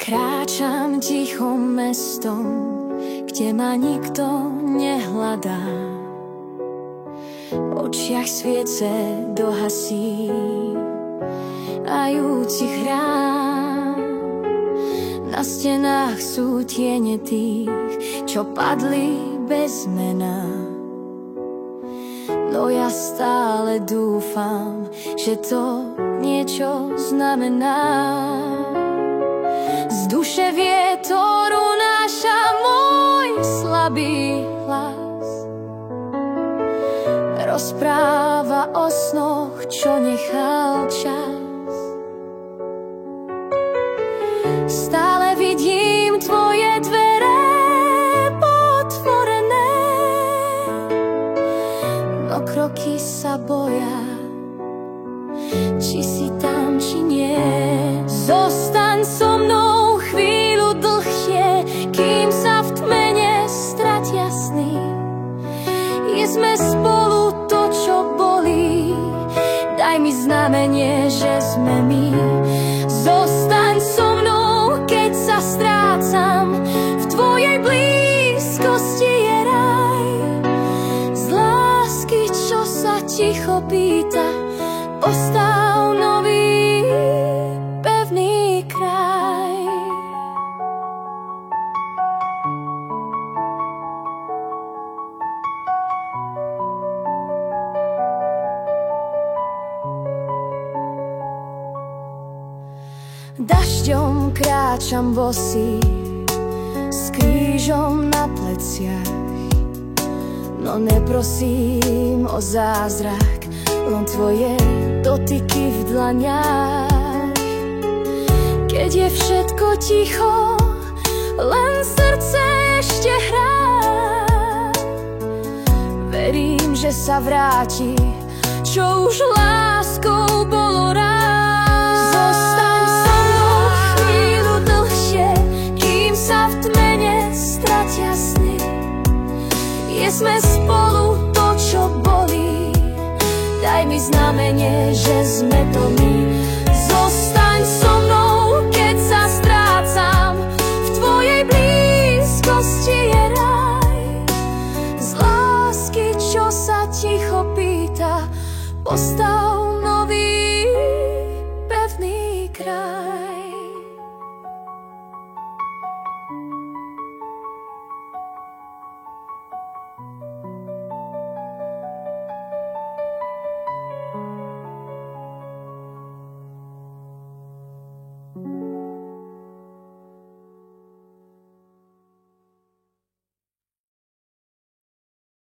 Kráčam tichom mestom, kde ma nikto nehľadá. V očiach sviece dohasí ajúci chrám. Na stenách sú tiene tých, čo padli bez mena. No ja stále dúfam, že to niečo znamená. Z duše vietor unáša môj slabý hlas. Rozpráva o snoch, čo nechal čas. Stále vidím tvoje dvere potvorené, no kroky sa boja, či si tam, či nie. Zostaň so mnou chvíľu dlhšie, kým sa v tme nestratia sny. Sme spolu to, čo bolí, daj mi znamenie, že sme my. Zostaň so mnou, keď sa strácam, v tvojej blízkosti je raj. Z lásky, čo sa ticho pýta, postav nový pevný kraj. Dažďom kráčam bosý, s krížom na pleciach, no neprosím o zázrak, len tvoje dotyky v dlaniach. Keď je všetko ticho, len srdce ešte hrá. Verím, že sa vráti, čo už láskou bolo rád. Zostaň so mnou chvíľu dlhšie, kým sa v tme nestratia sny. Sme spolu to, čo bolí, daj mi znamenie, že sme to my. Zostaň so mnou, keď sa strácam, v tvojej blízkosti je raj. Z lásky, čo sa ticho pýta, postav